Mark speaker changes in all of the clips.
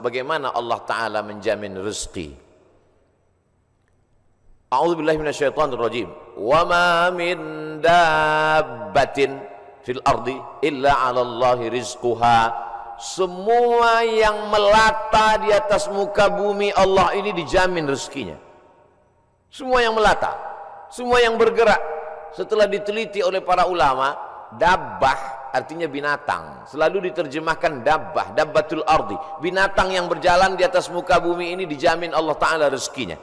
Speaker 1: Bagaimana Allah Ta'ala menjamin rezeki? A'udzubillahi minasyaitonirrajim. Wa ma min dabbatin fil ardi illa 'ala Allahi rizquha. Semua yang melata di atas muka bumi Allah ini dijamin rezekinya. Semua yang melata, semua yang bergerak. Setelah diteliti oleh para ulama, dabbah artinya binatang, selalu diterjemahkan dabbah, dabbatul ardi, binatang yang berjalan di atas muka bumi ini dijamin Allah Ta'ala rezekinya.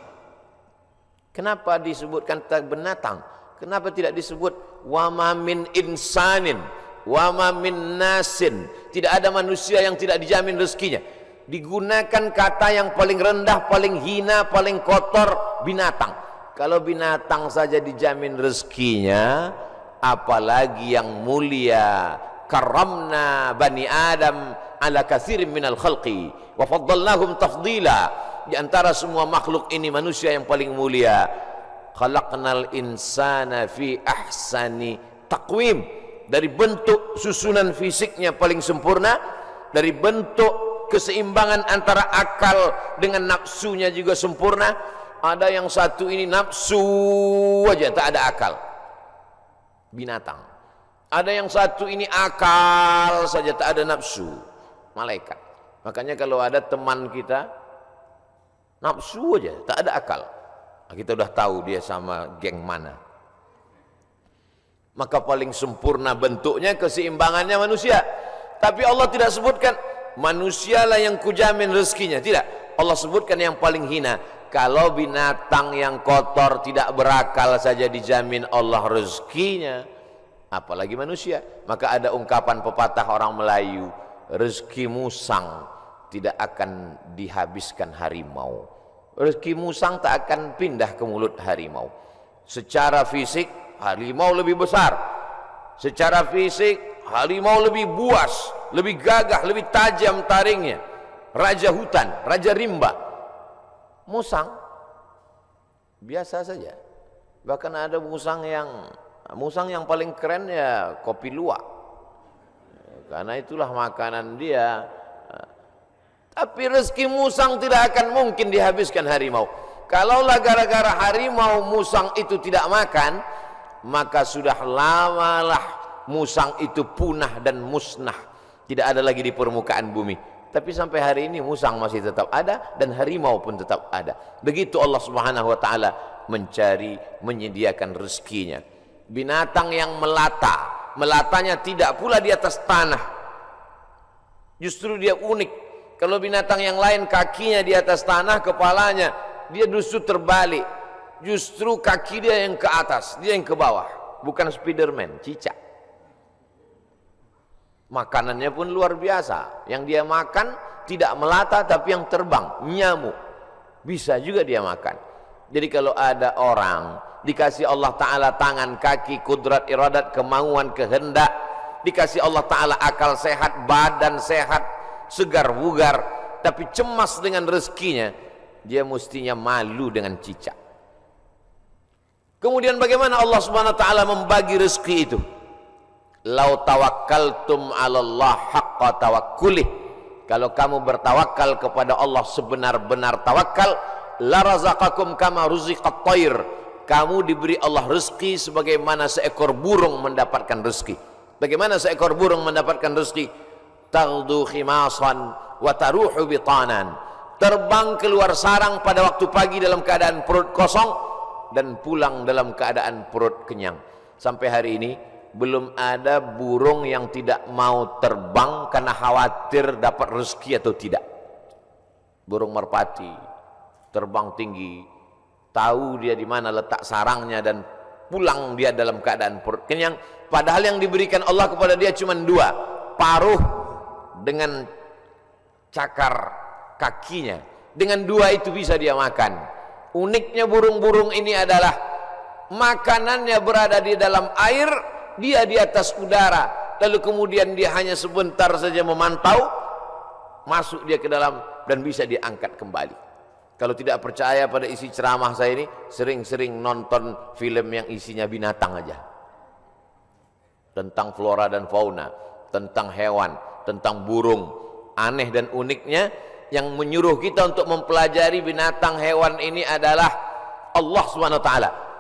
Speaker 1: Kenapa disebutkan binatang? Kenapa tidak disebut wama min insanin, wama min nasin? Tidak ada manusia yang tidak dijamin rezekinya. Digunakan kata yang paling rendah, paling hina, paling kotor, binatang. Kalau binatang saja dijamin rezekinya, apalagi yang mulia. Karramna bani Adam ala katsirin minal khalqi wa faddalnahum tafdila. Di antara semua makhluk ini manusia yang paling mulia. Khalaqnal insana fi ahsani taqwim. Dari bentuk susunan fisiknya paling sempurna, dari bentuk keseimbangan antara akal dengan nafsunya juga sempurna. Ada yang satu ini nafsu aja, tak ada akal, binatang. Ada yang satu ini akal saja, tak ada nafsu, malaikat. Makanya kalau ada teman kita nafsu aja, tak ada akal, kita udah tahu dia sama geng mana. Maka paling sempurna bentuknya, keseimbangannya manusia. Tapi Allah tidak sebutkan manusialah yang kujamin rezekinya, tidak. Allah sebutkan yang paling hina. Kalau binatang yang kotor tidak berakal saja dijamin Allah rezekinya, apalagi manusia. Maka ada ungkapan pepatah orang Melayu, rezeki musang tidak akan dihabiskan harimau. Rezeki musang tak akan pindah ke mulut harimau. Secara fisik harimau lebih besar, secara fisik harimau lebih buas, lebih gagah, lebih tajam taringnya. Raja hutan, raja rimba. Musang biasa saja. Bahkan ada musang yang paling keren ya kopi luwak, karena itulah makanan dia. Tapi rezeki musang tidak akan mungkin dihabiskan harimau. Kalaulah gara-gara harimau musang itu tidak makan, maka sudah lamalah musang itu punah dan musnah, tidak ada lagi di permukaan bumi. Tapi sampai hari ini musang masih tetap ada dan harimau pun tetap ada. Begitu Allah Subhanahu wa taala mencari, menyediakan rezekinya. Binatang yang melata, melatanya tidak pula di atas tanah. Justru dia unik. Kalau binatang yang lain kakinya di atas tanah, kepalanya, dia justru terbalik. Justru kaki dia yang ke atas, dia yang ke bawah. Bukan Spiderman, cicak. Makanannya pun luar biasa. Yang dia makan tidak melata tapi yang terbang, nyamuk. Bisa juga dia makan. Jadi kalau ada orang dikasih Allah Ta'ala tangan, kaki, kudrat, iradat, kemauan, kehendak, dikasih Allah Ta'ala akal sehat, badan sehat, segar bugar, tapi cemas dengan rezekinya, dia mestinya malu dengan cicak. Kemudian bagaimana Allah Subhanahu wa taala membagi rezeki itu? Lau tawakkaltum 'alallah haqqa tawakkulih. Kalau kamu bertawakal kepada Allah sebenar-benar tawakal, la razaqakum kama ruziqat thair. Kamu diberi Allah rezeki sebagaimana seekor burung mendapatkan rezeki. Bagaimana seekor burung mendapatkan rezeki? Taghdu khimasan wa taruhu bitanan. Terbang keluar sarang pada waktu pagi dalam keadaan perut kosong dan pulang dalam keadaan perut kenyang. Sampai hari ini belum ada burung yang tidak mau terbang karena khawatir dapat rezeki atau tidak. Burung merpati terbang tinggi, tahu dia di mana letak sarangnya dan pulang dia dalam keadaan perut kenyang. Padahal yang diberikan Allah kepada dia cuma dua, paruh dengan cakar kakinya. Dengan dua itu bisa dia makan. Uniknya burung-burung ini adalah makanannya berada di dalam air, dia di atas udara, lalu kemudian dia hanya sebentar saja memantau, masuk dia ke dalam dan bisa diangkat kembali. Kalau tidak percaya pada isi ceramah saya ini, sering-sering nonton film yang isinya binatang aja. Tentang flora dan fauna, tentang hewan, tentang burung. Aneh dan uniknya, yang menyuruh kita untuk mempelajari binatang hewan ini adalah Allah SWT.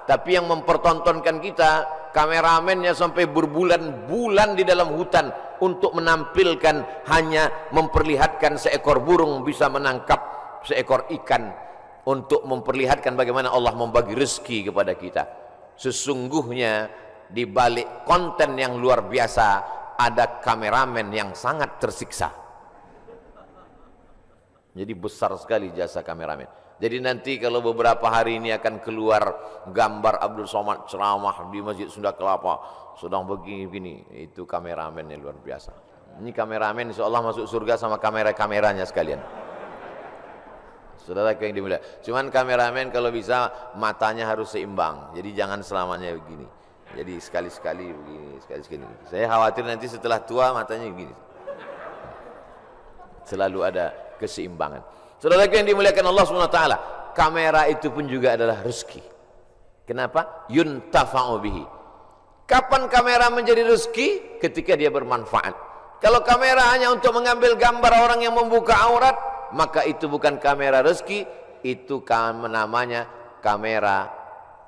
Speaker 1: Tapi yang mempertontonkan kita, kameramennya sampai berbulan-bulan di dalam hutan untuk menampilkan, hanya memperlihatkan seekor burung bisa menangkap seekor ikan, untuk memperlihatkan bagaimana Allah membagi rezeki kepada kita. Sesungguhnya di balik konten yang luar biasa ada kameramen yang sangat tersiksa. Jadi besar sekali jasa kameramen. Jadi nanti kalau beberapa hari ini akan keluar gambar Abdul Somad ceramah di Masjid Sunda Kelapa sedang begini-begini, itu kameramen yang luar biasa. Ini kameramen insyaallah masuk surga sama kamera-kameranya sekalian. Saudara yang dimuliakan. Cuman kameramen kalau bisa matanya harus seimbang. Jadi jangan selamanya begini. Jadi sekali-sekali begini, sekali-sekali. Saya khawatir nanti setelah tua matanya begini. Selalu ada keseimbangan. Saudara yang dimuliakan Allah SWT, kamera itu pun juga adalah rezeki. Kenapa? Yuntafa'u bihi. Kapan kamera menjadi rezeki? Ketika dia bermanfaat. Kalau kamera hanya untuk mengambil gambar orang yang membuka aurat, maka itu bukan kamera rezeki, itu namanya kamera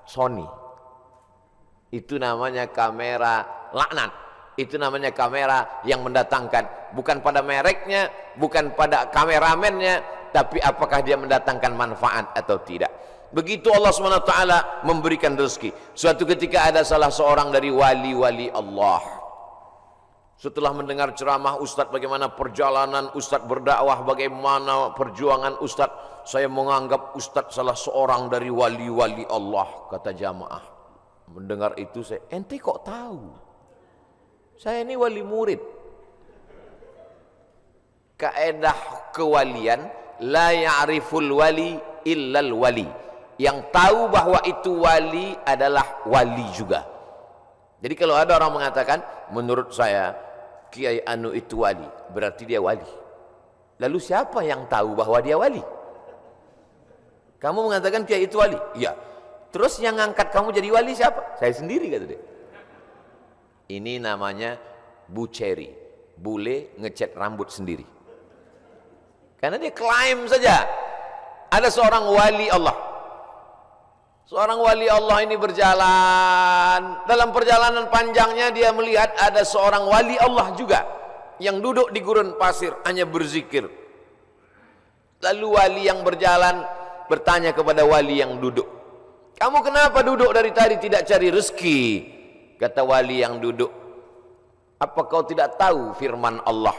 Speaker 1: Sony. Itu namanya kamera laknat. Itu namanya kamera yang mendatangkan, bukan pada mereknya, bukan pada kameramennya, tapi apakah dia mendatangkan manfaat atau tidak. Begitu Allah SWT memberikan rezeki. Suatu ketika ada salah seorang dari wali-wali Allah, setelah mendengar ceramah Ustadz bagaimana perjalanan Ustadz berdakwah, bagaimana perjuangan Ustadz, saya menganggap Ustadz salah seorang dari wali-wali Allah. Kata jamaah, mendengar itu saya, ente kok tahu? Saya ini wali murid. Kaedah kewalian, la ya'riful wali illal wali. Yang tahu bahwa itu wali adalah wali juga. Jadi kalau ada orang mengatakan, menurut saya Kiai Anu itu wali, berarti dia wali. Lalu siapa yang tahu bahwa dia wali? Kamu mengatakan Kiai itu wali? Iya. Terus yang ngangkat kamu jadi wali siapa? Saya sendiri, kata dia. Ini namanya buceri, bule ngecat rambut sendiri. Karena dia klaim saja ada seorang wali Allah. Seorang wali Allah ini berjalan, dalam perjalanan panjangnya dia melihat ada seorang wali Allah juga yang duduk di gurun pasir hanya berzikir. Lalu wali yang berjalan bertanya kepada wali yang duduk, "Kamu kenapa duduk dari tadi tidak cari rezeki?" Kata wali yang duduk, "Apa kau tidak tahu firman Allah?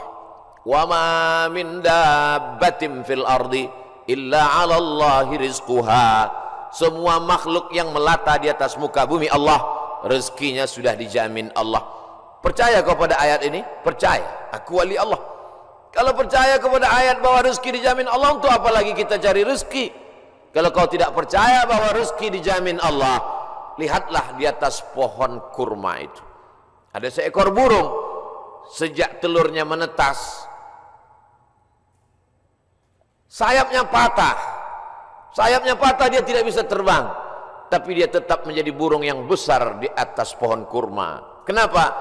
Speaker 1: Wa ma min dabbatin fil ardi illa 'ala Allahi rizquha." Semua makhluk yang melata di atas muka bumi Allah, rezekinya sudah dijamin Allah. Percaya kau pada ayat ini? Percaya. Aku wali Allah. Kalau percaya kepada ayat bahwa rezeki dijamin Allah, untuk apa lagi kita cari rezeki? Kalau kau tidak percaya bahwa rezeki dijamin Allah, lihatlah di atas pohon kurma itu. Ada seekor burung, sejak telurnya menetas, sayapnya patah. Sayapnya patah, dia tidak bisa terbang. Tapi dia tetap menjadi burung yang besar di atas pohon kurma. Kenapa?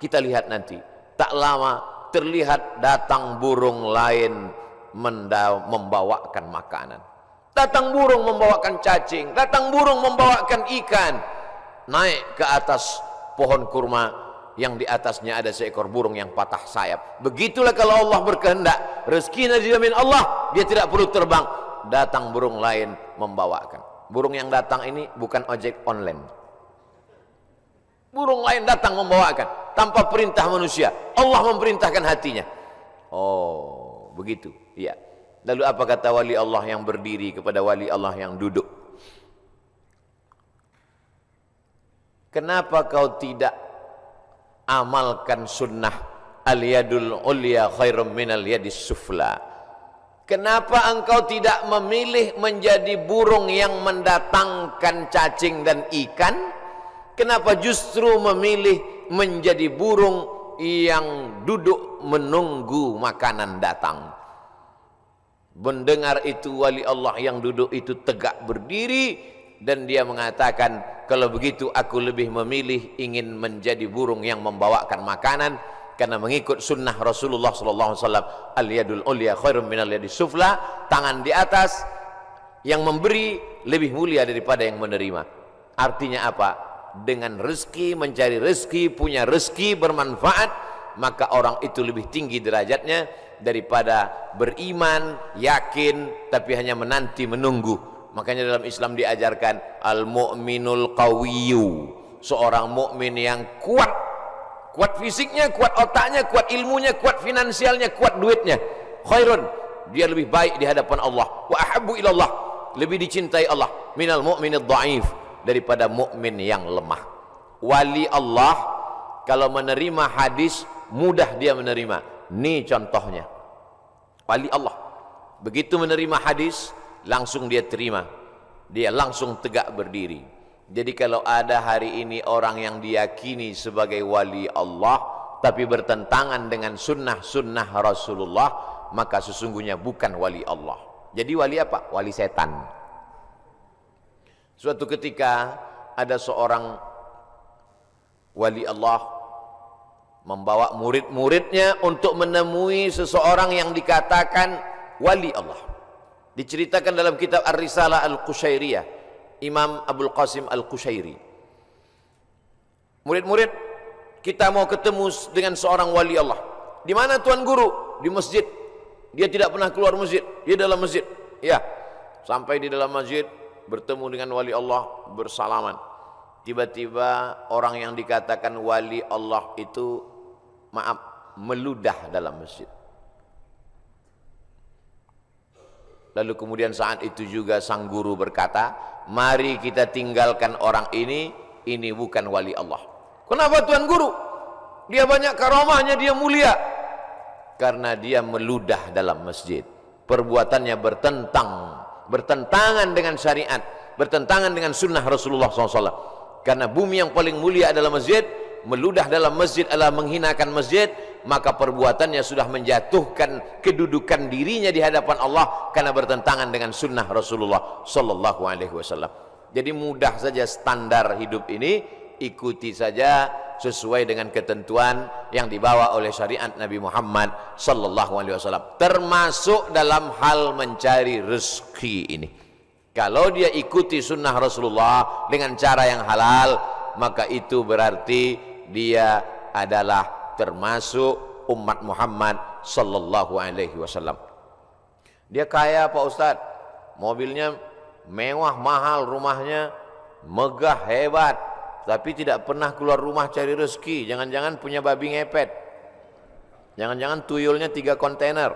Speaker 1: Kita lihat nanti. Tak lama terlihat datang burung lain membawakan makanan. Datang burung membawakan cacing, datang burung membawakan ikan. Naik ke atas pohon kurma yang di atasnya ada seekor burung yang patah sayap. Begitulah kalau Allah berkehendak, rezekinya dijamin Allah, dia tidak perlu terbang. Datang burung lain membawakan. Burung yang datang ini bukan ojek online. Burung lain datang membawakan tanpa perintah manusia. Allah memerintahkan hatinya. Oh, begitu. Iya. Lalu apa kata wali Allah yang berdiri kepada wali Allah yang duduk? Kenapa kau tidak amalkan sunnah al-yadul ulya khairum minal yadis sufla? Kenapa engkau tidak memilih menjadi burung yang mendatangkan cacing dan ikan? Kenapa justru memilih menjadi burung yang duduk menunggu makanan datang? Mendengar itu wali Allah yang duduk itu tegak berdiri, dan dia mengatakan, kalau begitu aku lebih memilih ingin menjadi burung yang membawakan makanan, karena mengikut sunnah Rasulullah sallallahu alaihi wasallam, al-yadul ulya khairum minal yadis sufla, tangan di atas yang memberi lebih mulia daripada yang menerima. Artinya apa? Dengan rezeki, mencari rezeki, punya rezeki bermanfaat, maka orang itu lebih tinggi derajatnya daripada beriman, yakin, tapi hanya menanti menunggu. Makanya dalam Islam diajarkan al-mu'minul qawiyyu, seorang mukmin yang kuat, kuat fisiknya, kuat otaknya, kuat ilmunya, kuat finansialnya, kuat duitnya. Khairun, dia lebih baik di hadapan Allah. Wa ahabbu ilallah, lebih dicintai Allah minal mu'minid dhaif, daripada mukmin yang lemah. Wali Allah kalau menerima hadis mudah dia menerima. Ini contohnya wali Allah, begitu menerima hadis langsung dia terima, dia langsung tegak berdiri. Jadi kalau ada hari ini orang yang diyakini sebagai wali Allah tapi bertentangan dengan sunnah-sunnah Rasulullah, maka sesungguhnya bukan wali Allah. Jadi wali apa? Wali setan. Suatu ketika ada seorang wali Allah membawa murid-muridnya untuk menemui seseorang yang dikatakan wali Allah. Diceritakan dalam kitab Ar-Risalah Al-Qushairiyah, Imam Abul Qasim Al-Qushairi. Murid-murid, kita mau ketemu dengan seorang wali Allah. Di mana Tuan Guru? Di masjid. Dia tidak pernah keluar masjid, dia dalam masjid. Ya, sampai di dalam masjid bertemu dengan wali Allah, bersalaman. Tiba-tiba orang yang dikatakan wali Allah itu, maaf, meludah dalam masjid. Lalu kemudian saat itu juga sang guru berkata, mari kita tinggalkan orang ini bukan wali Allah. Kenapa Tuan Guru? Dia banyak karamahnya, dia mulia. Karena dia meludah dalam masjid. Perbuatannya bertentangan dengan syariat, bertentangan dengan sunnah Rasulullah SAW. Karena bumi yang paling mulia adalah masjid, meludah dalam masjid adalah menghinakan masjid, maka perbuatannya sudah menjatuhkan kedudukan dirinya di hadapan Allah karena bertentangan dengan sunnah Rasulullah sallallahu alaihi wasallam. Jadi mudah saja standar hidup ini, ikuti saja sesuai dengan ketentuan yang dibawa oleh syariat Nabi Muhammad sallallahu alaihi wasallam, termasuk dalam hal mencari rezeki ini. Kalau dia ikuti sunnah Rasulullah dengan cara yang halal, maka itu berarti dia adalah termasuk umat Muhammad sallallahu alaihi wasallam. Dia kaya Pak Ustadz, mobilnya mewah, mahal, rumahnya megah, hebat, tapi tidak pernah keluar rumah cari rezeki. Jangan-jangan punya babi ngepet, jangan-jangan tuyulnya 3 kontainer.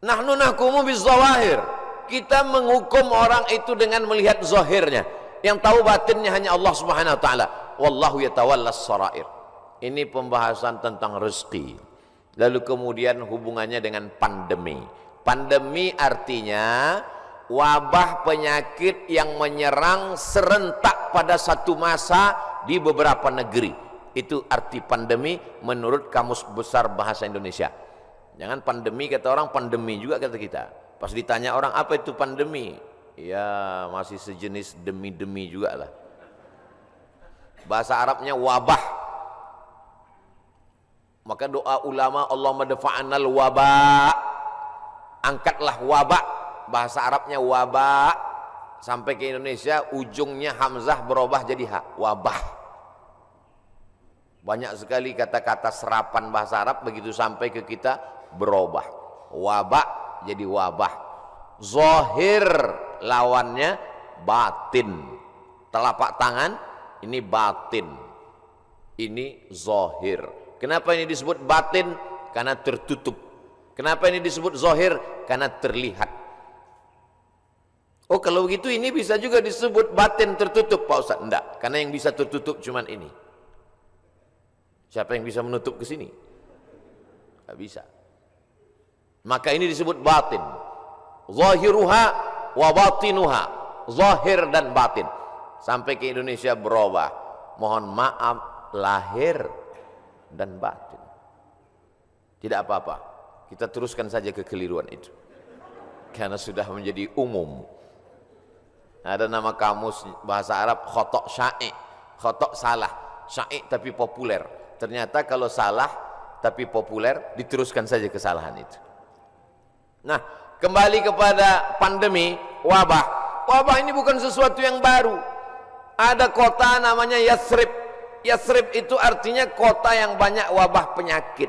Speaker 1: Nahnu nahkumu bizawahir, kita menghukum orang itu dengan melihat zahirnya. Yang tahu batinnya hanya Allah Subhanahu wa taala. Wallahu yatawallas sarair. Ini pembahasan tentang rezeki. Lalu kemudian hubungannya dengan pandemi. Pandemi artinya wabah penyakit yang menyerang serentak pada satu masa di beberapa negeri. Itu arti pandemi menurut Kamus Besar Bahasa Indonesia. Jangan pandemi kata orang, pandemi juga kata kita. Pas ditanya orang apa itu pandemi, ya masih sejenis demi-demi juga lah. Bahasa Arabnya wabah. Maka doa ulama, Allahumma dafa'anal wabah, angkatlah wabah. Bahasa Arabnya wabah, sampai ke Indonesia ujungnya hamzah berubah jadi ha, wabah. Banyak sekali kata-kata serapan bahasa Arab begitu sampai ke kita berubah. Wabah jadi wabah. Zahir lawannya batin. Telapak tangan ini batin, ini zahir. Kenapa ini disebut batin? Karena tertutup. Kenapa ini disebut zahir? Karena terlihat. Oh kalau begitu ini bisa juga disebut batin tertutup Pak Ustaz? Enggak, karena yang bisa tertutup cuman ini. Siapa yang bisa menutup ke sini? Enggak bisa. Maka ini disebut batin. Zahiruha wa batinuha, zahir dan batin. Sampai ke Indonesia berubah. Mohon maaf, lahir dan batin. Tidak apa-apa. Kita teruskan saja kekeliruan itu. Karena sudah menjadi umum. Ada nama kamus bahasa Arab khotok sya'i. Khotok salah. Sya'i tapi populer. Ternyata kalau salah tapi populer, diteruskan saja kesalahan itu. Nah, kembali kepada pandemi, wabah. Wabah ini bukan sesuatu yang baru. Ada kota namanya Yathrib. Yathrib itu artinya kota yang banyak wabah penyakit.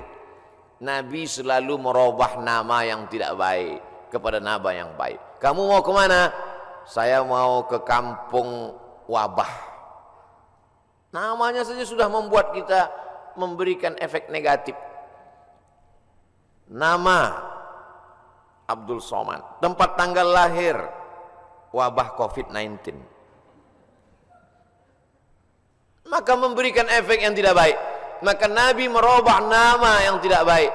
Speaker 1: Nabi selalu merubah nama yang tidak baik kepada nama yang baik. Kamu mau kemana? Saya mau ke kampung wabah. Namanya saja sudah membuat kita memberikan efek negatif. Nama Abdul Somad, tempat tanggal lahir wabah COVID-19. Maka memberikan efek yang tidak baik. Maka Nabi merubah nama yang tidak baik.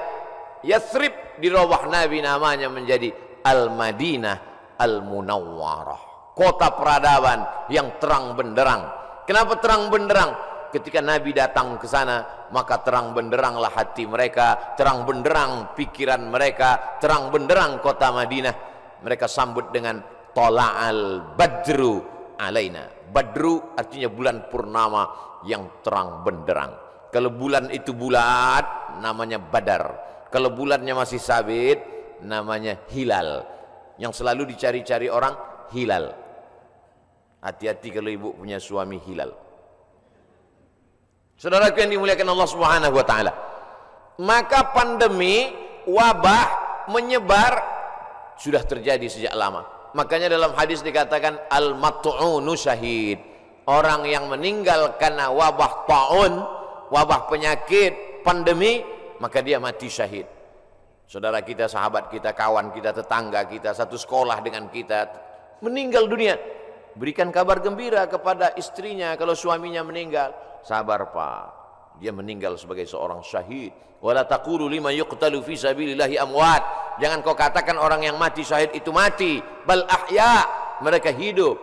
Speaker 1: Yathrib dirubah Nabi namanya menjadi Al-Madinah Al-Munawwarah, kota peradaban yang terang benderang. Kenapa terang benderang? Ketika Nabi datang ke sana, maka terang benderanglah hati mereka, terang benderang pikiran mereka, terang benderang kota Madinah. Mereka sambut dengan Tola'al Badru alaina. Badru artinya bulan purnama yang terang benderang. Kalau bulan itu bulat, namanya Badar. Kalau bulannya masih sabit, namanya hilal. Yang selalu dicari-cari orang, hilal. Hati-hati kalau ibu punya suami hilal. Saudaraku yang dimuliakan Allah Subhanahu wa taala. Maka pandemi, wabah menyebar sudah terjadi sejak lama. Makanya dalam hadis dikatakan al-mat'unu syahid. Orang yang meninggal karena wabah ta'un, wabah penyakit, pandemi, maka dia mati syahid. Saudara kita, sahabat kita, kawan kita, tetangga kita, satu sekolah dengan kita, meninggal dunia. Berikan kabar gembira kepada istrinya kalau suaminya meninggal. Sabar Pak, dia meninggal sebagai seorang syahid. Wala taqulu liman yuqtalu fi sabilillahi amwat. Jangan kau katakan orang yang mati syahid itu mati. Bal ahya, mereka hidup.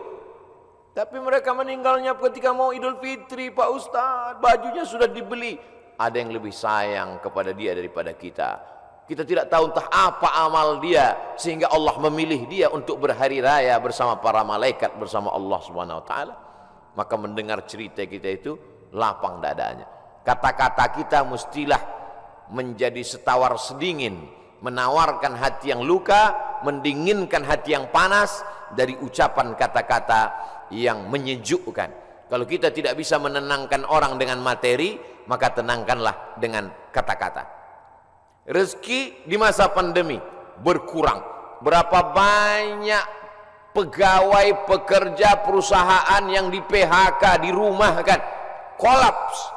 Speaker 1: Tapi mereka meninggalnya ketika mau Idul Fitri, Pak Ustadz, bajunya sudah dibeli. Ada yang lebih sayang kepada dia daripada kita. Kita tidak tahu entah apa amal dia sehingga Allah memilih dia untuk berhari raya bersama para malaikat, bersama Allah Subhanahu wa taala. Maka mendengar cerita kita itu lapang dadanya. Kata-kata kita mestilah menjadi setawar sedingin, menawarkan hati yang luka, mendinginkan hati yang panas dari ucapan kata-kata yang menyejukkan. Kalau kita tidak bisa menenangkan orang dengan materi, maka tenangkanlah dengan kata-kata. Rezeki di masa pandemi berkurang. Berapa banyak pegawai, pekerja perusahaan yang di PHK, dirumahkan, kolaps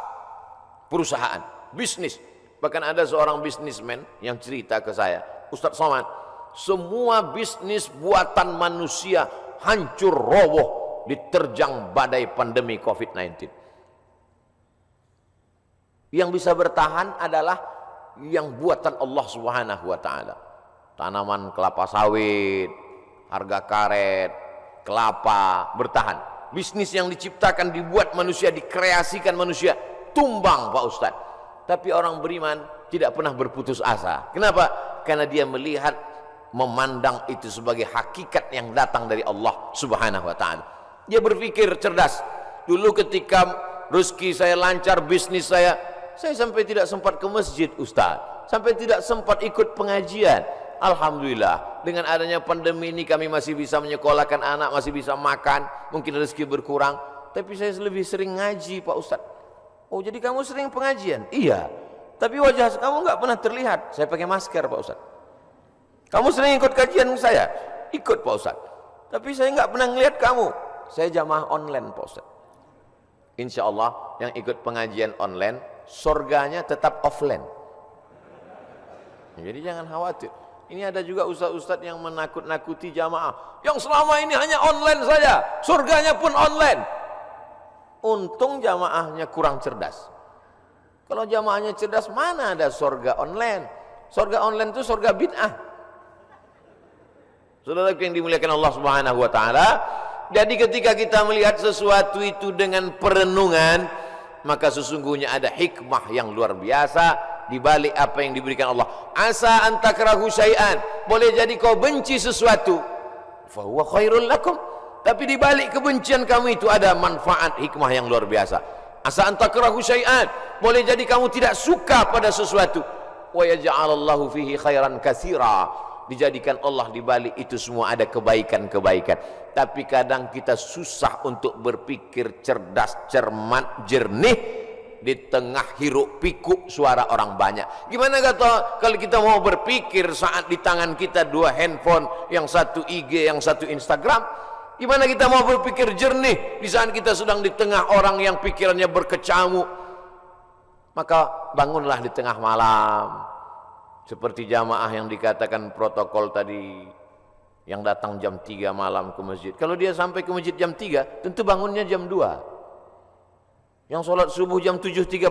Speaker 1: perusahaan, bisnis. Bahkan ada seorang bisnismen yang cerita ke saya, Ustadz Somad, semua bisnis buatan manusia hancur roboh diterjang badai pandemi COVID-19. Yang bisa bertahan adalah yang buatan Allah Subhanahu wa taala. Tanaman kelapa sawit, harga karet, kelapa bertahan. Bisnis yang diciptakan, dibuat manusia, dikreasikan manusia, tumbang Pak Ustaz. Tapi orang beriman tidak pernah berputus asa. Kenapa? Karena dia melihat, memandang itu sebagai hakikat yang datang dari Allah Subhanahu wa taala. Dia berpikir cerdas. Dulu ketika rezeki saya lancar, bisnis saya sampai tidak sempat ke masjid Ustaz, sampai tidak sempat ikut pengajian. Alhamdulillah, dengan adanya pandemi ini kami masih bisa menyekolahkan anak, masih bisa makan, mungkin rezeki berkurang, tapi saya lebih sering ngaji Pak Ustaz. Oh, jadi kamu sering pengajian? Iya, tapi wajah kamu nggak pernah terlihat. Saya pakai masker Pak Ustaz. Kamu sering ikut kajian saya? Ikut Pak Ustaz, tapi saya nggak pernah ngelihat kamu. Saya jamaah online Pak Ustaz. Insya Allah yang ikut pengajian online, surganya tetap offline. Jadi jangan khawatir. Ini ada juga ustaz-ustaz yang menakut-nakuti jamaah, yang selama ini hanya online saja, surganya pun online. Untung jamaahnya kurang cerdas. Kalau jamaahnya cerdas, mana ada surga online? Surga online itu surga bid'ah. Saudara yang dimuliakan Allah Subhanahu wa taala, jadi ketika kita melihat sesuatu itu dengan perenungan, maka sesungguhnya ada hikmah yang luar biasa di balik apa yang diberikan Allah. Asa an takrahu syai'an, boleh jadi kau benci sesuatu, fa huwa khairul lakum, tapi di balik kebencian kamu itu ada manfaat hikmah yang luar biasa. Asa an takrahu syai'an, boleh jadi kamu tidak suka pada sesuatu, wa yaj'alallahu fihi khairan katsira, dijadikan Allah di balik itu semua ada kebaikan-kebaikan. Tapi kadang kita susah untuk berpikir cerdas, cermat, jernih di tengah hiruk pikuk suara orang banyak. Gimana kata kalau kita mau berpikir saat di tangan kita dua handphone, yang satu IG, yang satu Instagram? Gimana kita mau berpikir jernih di saat kita sedang di tengah orang yang pikirannya berkecamuk? Maka bangunlah di tengah malam, seperti jamaah yang dikatakan protokol tadi, yang datang jam 3 malam ke masjid. Kalau dia sampai ke masjid jam 3, tentu bangunnya jam 2. Yang sholat subuh jam 7.30,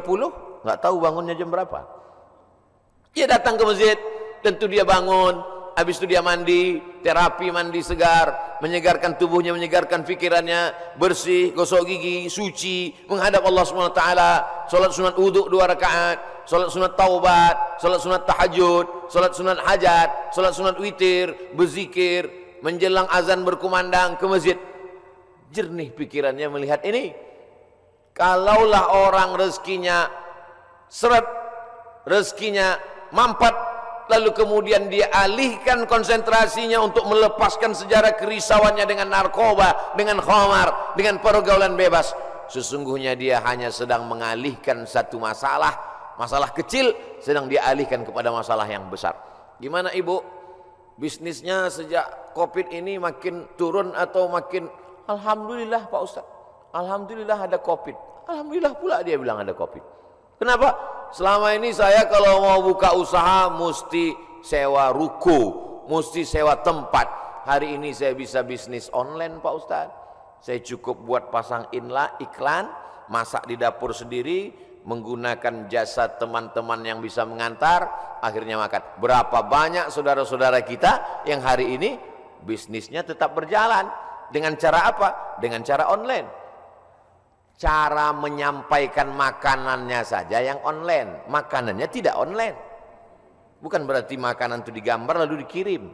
Speaker 1: nggak tahu bangunnya jam berapa. Dia datang ke masjid, tentu dia bangun, habis itu dia mandi, terapi mandi segar, menyegarkan tubuhnya, menyegarkan pikirannya, bersih, gosok gigi, suci, menghadap Allah SWT, sholat sunat wudhu 2 rakaat, sholat sunat taubat, sholat sunat tahajud, sholat sunat hajat, sholat sunat witir, berzikir, menjelang azan berkumandang ke masjid. Jernih pikirannya melihat ini. Kalaulah orang rezekinya seret, rezekinya mampat, lalu kemudian dia alihkan konsentrasinya untuk melepaskan sejarah kerisauannya dengan narkoba, dengan khamar, dengan pergaulan bebas, sesungguhnya dia hanya sedang mengalihkan satu masalah, masalah kecil sedang dia alihkan kepada masalah yang besar. Gimana ibu? Bisnisnya sejak Covid ini makin turun atau makin? Alhamdulillah Pak Ustaz, alhamdulillah ada Covid. Alhamdulillah pula dia bilang ada Covid. Kenapa? Selama ini saya kalau mau buka usaha mesti sewa ruko, mesti sewa tempat. Hari ini saya bisa bisnis online Pak Ustaz. Saya cukup buat pasang iklan, masak di dapur sendiri, menggunakan jasa teman-teman yang bisa mengantar, akhirnya makan. Berapa banyak saudara-saudara kita yang hari ini bisnisnya tetap berjalan. Dengan cara apa? Dengan cara online. Cara menyampaikan makanannya saja yang online, makanannya tidak online. Bukan berarti makanan itu digambar lalu dikirim.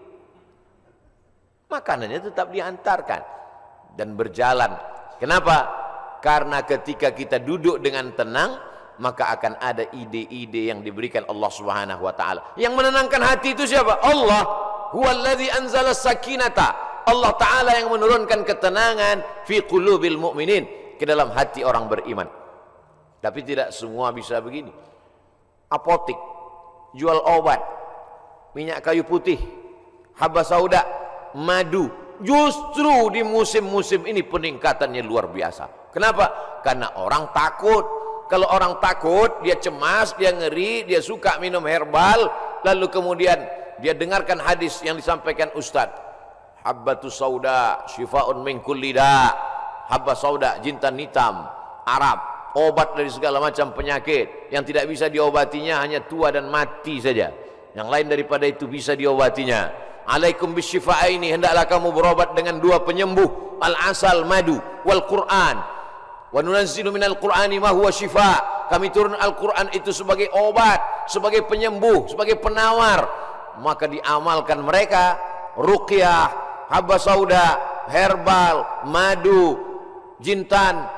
Speaker 1: Makanannya tetap diantarkan dan berjalan. Kenapa? Karena ketika kita duduk dengan tenang, maka akan ada ide-ide yang diberikan Allah Subhanahu wa taala. Yang menenangkan hati itu siapa? Allah. Huwallazi anzala sakinata. Allah taala yang menurunkan ketenangan fi qulubil mu'minin, ke dalam hati orang beriman. Tapi tidak semua bisa begini. Apotik, jual obat, minyak kayu putih, haba sauda, madu, justru di musim-musim ini peningkatannya luar biasa. Kenapa? Karena orang takut. Kalau orang takut, dia cemas, dia ngeri, dia suka minum herbal, lalu kemudian dia dengarkan hadis yang disampaikan Ustaz, habbatus sauda syifa'un min kulli da'. Habba sauda, jintan hitam, Arab, obat dari segala macam penyakit. Yang tidak bisa diobatinya hanya tua dan mati saja. Yang lain daripada itu bisa diobatinya. Alaikum bisyifa'aini, hendaklah kamu berobat dengan 2 penyembuh, al-asal, madu, wal Qur'an. Wa nunazzilu minal Qur'ani ma huwa syifa'. Kami turun Al-Qur'an itu sebagai obat, sebagai penyembuh, sebagai penawar. Maka diamalkan mereka ruqyah, habba sauda, herbal, madu, jintan,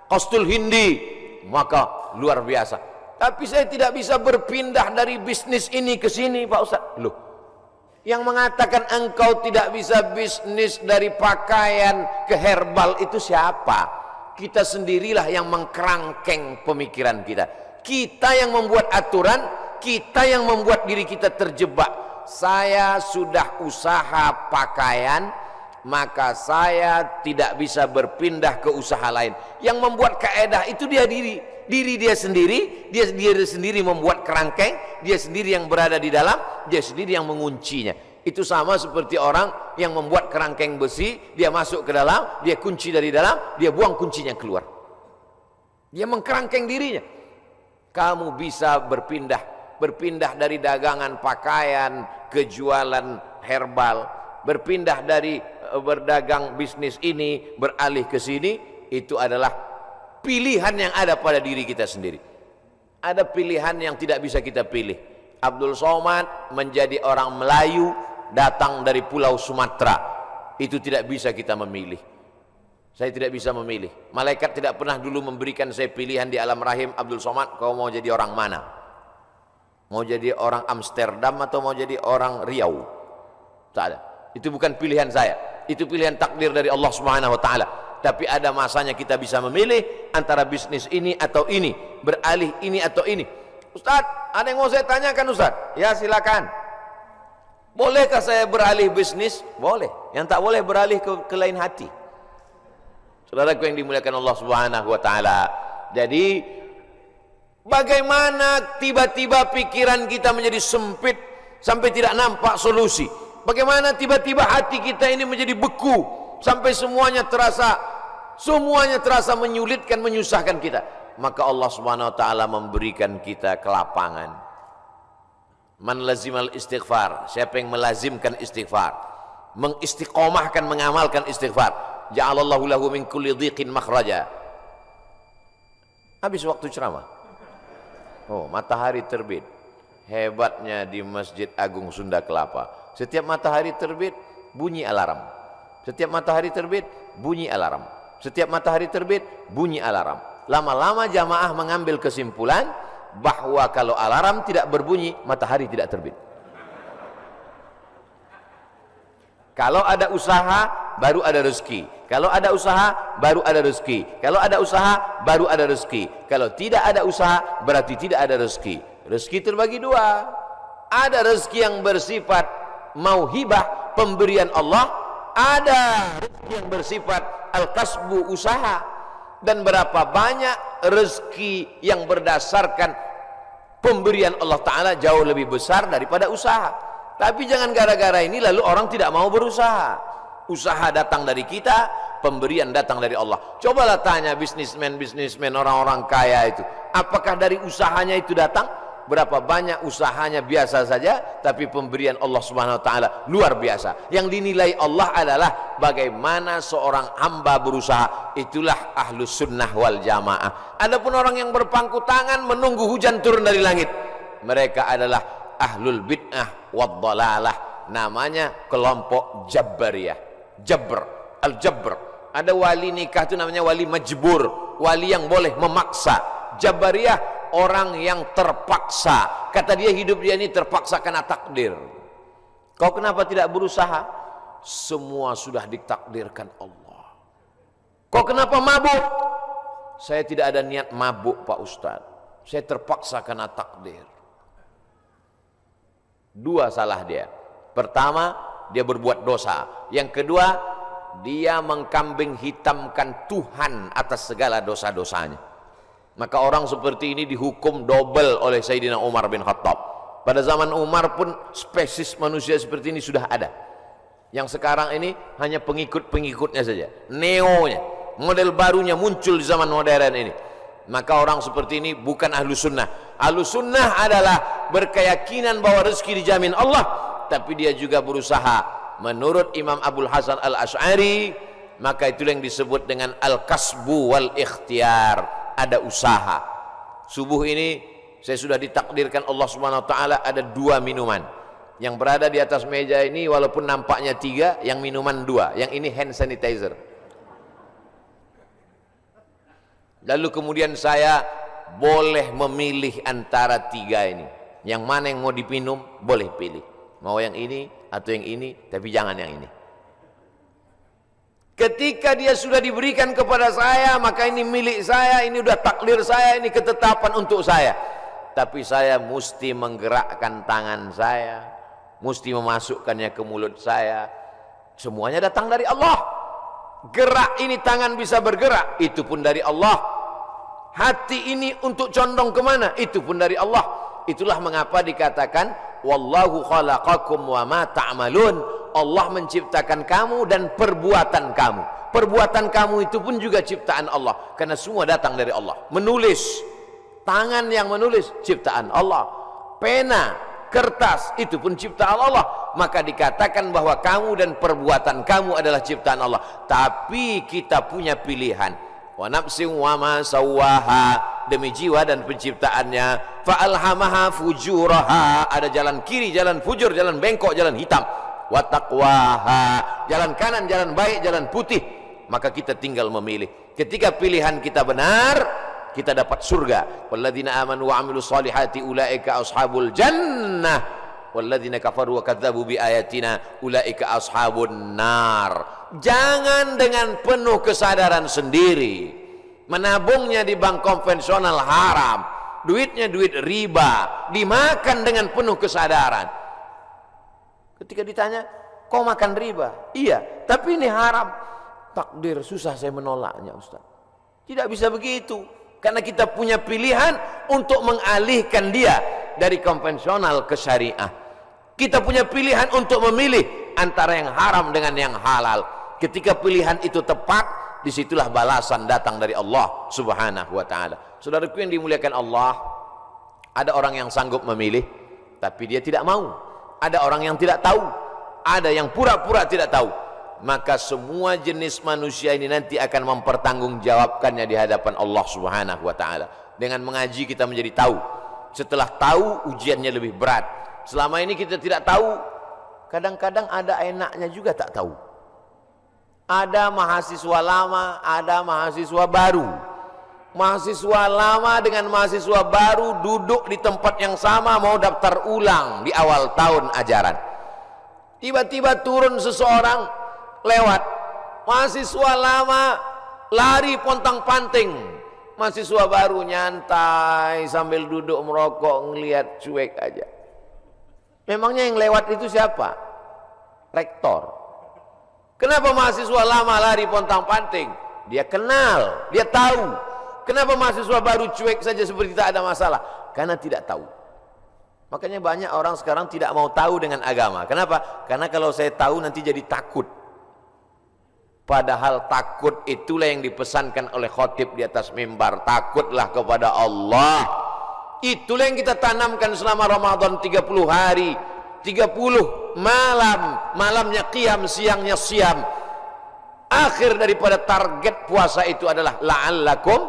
Speaker 1: qastul hindi, maka luar biasa. Tapi saya tidak bisa berpindah dari bisnis ini ke sini Pak Ustaz. Loh, yang mengatakan engkau tidak bisa bisnis dari pakaian ke herbal itu siapa? Kita sendirilah yang mengkerangkeng pemikiran kita. Kita yang membuat aturan, kita yang membuat diri kita terjebak. Saya sudah usaha pakaian, maka saya tidak bisa berpindah ke usaha lain. Yang membuat kaedah itu diri dia sendiri, dia sendiri membuat kerangkeng, dia sendiri yang berada di dalam, dia sendiri yang menguncinya. Itu sama seperti orang yang membuat kerangkeng besi, dia masuk ke dalam, dia kunci dari dalam, dia buang kuncinya keluar. Dia mengkerangkeng dirinya. Kamu bisa berpindah dari dagangan pakaian ke jualan herbal, berpindah dari berdagang bisnis ini beralih ke sini, itu adalah pilihan yang ada pada diri kita sendiri. Ada pilihan yang tidak bisa kita pilih. Abdul Somad menjadi orang Melayu, datang dari pulau Sumatera. Itu tidak bisa kita memilih. Saya tidak bisa memilih. Malaikat tidak pernah dulu memberikan saya pilihan di alam rahim, Abdul Somad, kau mau jadi orang mana? Mau jadi orang Amsterdam atau mau jadi orang Riau? Tak ada. Itu bukan pilihan saya. Itu pilihan takdir dari Allah Subhanahu wa taala. Tapi ada masanya kita bisa memilih antara bisnis ini atau ini, beralih ini atau ini. Ustaz, ada yang mau saya tanyakan Ustaz? Ya silakan. Bolehkah saya beralih bisnis? Boleh. Yang tak boleh beralih ke lain hati. Saudaraku yang dimuliakan Allah Subhanahu wa taala. Jadi bagaimana tiba-tiba pikiran kita menjadi sempit sampai tidak nampak solusi? Bagaimana tiba-tiba hati kita ini menjadi beku sampai semuanya terasa menyulitkan, menyusahkan kita? Maka Allah Subhanahu wa taala memberikan kita kelapangan. Man lazimal istighfar, siapa yang melazimkan istighfar, mengistiqomahkan, mengamalkan istighfar, ja'alallahu lahu min kulli dhiqin makhraja. Habis waktu ceramah. Oh, matahari terbit. Hebatnya di Masjid Agung Sunda Kelapa. Setiap matahari terbit, bunyi alarm. Setiap matahari terbit, bunyi alarm. Setiap matahari terbit, bunyi alarm. Lama-lama jamaah mengambil kesimpulan bahwa kalau alarm tidak berbunyi, matahari tidak terbit. Kalau ada usaha, baru ada rezeki. Kalau ada usaha, baru ada rezeki. Kalau ada usaha, baru ada rezeki. Kalau tidak ada usaha, berarti tidak ada rezeki. Rezeki terbagi dua. Ada rezeki yang bersifat mauhibah, pemberian Allah. Ada rezeki yang bersifat al-kasbu, usaha. Dan berapa banyak rezeki yang berdasarkan pemberian Allah Ta'ala jauh lebih besar daripada usaha. Tapi jangan gara-gara ini lalu orang tidak mau berusaha. Usaha datang dari kita, pemberian datang dari Allah. Cobalah tanya bisnismen orang-orang kaya itu, apakah dari usahanya itu datang? Berapa banyak usahanya biasa saja, tapi pemberian Allah Subhanahu wa taala luar biasa. Yang dinilai Allah adalah bagaimana seorang hamba berusaha. Itulah ahlus sunnah wal jamaah. Adapun orang yang berpangku tangan menunggu hujan turun dari langit, mereka adalah ahlul bid'ah wad dhalalah. Namanya kelompok Jabbariyah. Jabr, al-Jabr. Ada wali nikah itu namanya wali majbur, wali yang boleh memaksa. Jabbariyah orang yang terpaksa. Kata dia, hidup dia ini terpaksa karena takdir. Kau kenapa tidak berusaha? Semua sudah ditakdirkan Allah. Kau kenapa mabuk? Saya tidak ada niat mabuk Pak Ustadz. Saya terpaksa karena takdir. Dua salah dia. Pertama, dia berbuat dosa. Yang kedua, dia mengkambing hitamkan Tuhan atas segala dosa-dosanya. Maka orang seperti ini dihukum double oleh Sayyidina Umar bin Khattab. Pada zaman Umar pun spesies manusia seperti ini sudah ada. Yang sekarang ini hanya pengikut-pengikutnya saja, neonya, model barunya muncul di zaman modern ini. Maka orang seperti ini bukan ahlu sunnah. Ahlu sunnah adalah berkeyakinan bahwa rezeki dijamin Allah, tapi dia juga berusaha. Menurut Imam Abul Hasan al-Ash'ari, maka itulah yang disebut dengan al-kasbu wal ikhtiar. Ada usaha. Subuh ini saya sudah ditakdirkan Allah Subhanahu wa taala ada 2 minuman. Yang berada di atas meja ini walaupun nampaknya 3, yang minuman 2, yang ini hand sanitizer. Lalu kemudian saya boleh memilih antara 3 ini. Yang mana yang mau dipinum boleh pilih. Mau yang ini atau yang ini, tapi jangan yang ini. Ketika dia sudah diberikan kepada saya, maka ini milik saya, ini udah takdir saya, ini ketetapan untuk saya. Tapi saya mesti menggerakkan tangan saya, mesti memasukkannya ke mulut saya. Semuanya datang dari Allah. Gerak ini tangan bisa bergerak, itu pun dari Allah. Hati ini untuk condong kemana, itu pun dari Allah. Itulah mengapa dikatakan wallahu khalaqakum wa ma ta'malun. Allah menciptakan kamu dan perbuatan kamu. Perbuatan kamu itu pun juga ciptaan Allah, karena semua datang dari Allah. Menulis, tangan yang menulis ciptaan Allah. Pena, kertas, itu pun ciptaan Allah. Maka dikatakan bahwa kamu dan perbuatan kamu adalah ciptaan Allah. Tapi kita punya pilihan. Wa nafsin wa ma sawwaha. demi jiwa dan penciptaannya. Fa'alhamaha fujuraha, ada jalan kiri, jalan fujur, jalan bengkok, jalan hitam. Wa taqwaha, jalan kanan, jalan baik, jalan putih. Maka kita tinggal memilih. Ketika pilihan kita benar, kita dapat surga. Walladzina amanu wa 'amilus solihati ulaika ashabul jannah walladzina kafaru wa kadzdzabu biayatina ulaika ashabun nar. Jangan dengan penuh kesadaran sendiri menabungnya di bank konvensional haram, duitnya duit riba, dimakan dengan penuh kesadaran. Ketika ditanya, kau makan riba? Iya, tapi ini haram. Takdir, susah saya menolaknya, Ustaz. Tidak bisa begitu, karena kita punya pilihan untuk mengalihkan dia dari konvensional ke syariah. Kita punya pilihan untuk memilih antara yang haram dengan yang halal. Ketika pilihan itu tepat, disitulah balasan datang dari Allah Subhanahu wa ta'ala. Saudaraku yang dimuliakan Allah, ada orang yang sanggup memilih tapi dia tidak mau. Ada orang yang tidak tahu, ada yang pura-pura tidak tahu. Maka semua jenis manusia ini nanti akan mempertanggungjawabkannya di hadapan Allah Subhanahu wa ta'ala. Dengan mengaji kita menjadi tahu. Setelah tahu, ujiannya lebih berat. Selama ini kita tidak tahu, kadang-kadang ada enaknya juga tak tahu. Ada mahasiswa lama, ada mahasiswa baru. Mahasiswa lama dengan mahasiswa baru duduk di tempat yang sama, mau daftar ulang di awal tahun ajaran. Tiba-tiba turun seseorang lewat, mahasiswa lama lari pontang-panting, mahasiswa baru nyantai sambil duduk merokok, ngelihat cuek aja. Memangnya yang lewat itu siapa? Rektor. Kenapa mahasiswa lama lari pontang-panting? Dia kenal, dia tahu. Kenapa mahasiswa baru cuek saja seperti tak ada masalah? Karena tidak tahu. Makanya banyak orang sekarang tidak mau tahu dengan agama. Kenapa? Karena kalau saya tahu nanti jadi takut. Padahal takut itulah yang dipesankan oleh khotib di atas mimbar. Takutlah kepada Allah. Itulah yang kita tanamkan selama Ramadan 30 hari. 30 malam. Malamnya qiyam, siangnya siam. Akhir daripada target puasa itu adalah la'allakum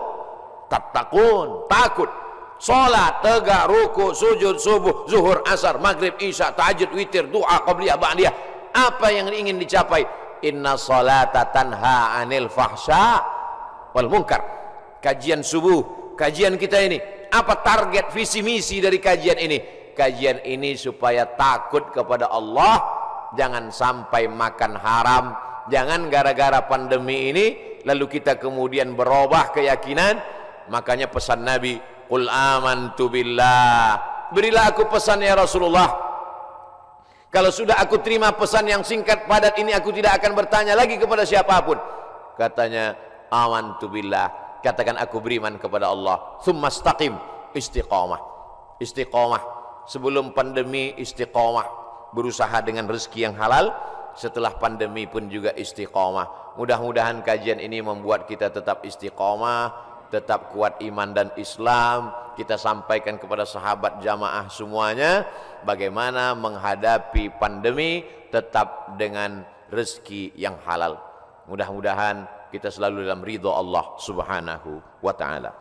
Speaker 1: tattaqun. Takut. Salat, tegak, ruku, sujud, subuh, zuhur, asar, maghrib, isya, tahajud, witir, doa, qabliyah, ba'diyah. Apa yang ingin dicapai? Inna salata tanha anil fahsya wal munkar. Kajian subuh, kajian kita ini, apa target visi misi dari kajian ini? Kajian ini supaya takut kepada Allah, jangan sampai makan haram, jangan gara-gara pandemi ini lalu kita kemudian berubah keyakinan. Makanya pesan Nabi, qul amantu billah, berilah aku pesan ya Rasulullah. Kalau sudah aku terima pesan yang singkat padat ini, aku tidak akan bertanya lagi kepada siapapun. Katanya, amantu billah, katakan aku beriman kepada Allah. Tsumma istaqim, istiqamah. Istiqamah. Sebelum pandemi istiqamah, berusaha dengan rezeki yang halal. Setelah pandemi pun juga istiqamah. Mudah-mudahan kajian ini membuat kita tetap istiqamah, tetap kuat iman dan Islam. Kita sampaikan kepada sahabat jamaah semuanya bagaimana menghadapi pandemi tetap dengan rezeki yang halal. Mudah-mudahan kita selalu dalam ridha Allah Subhanahu wa ta'ala.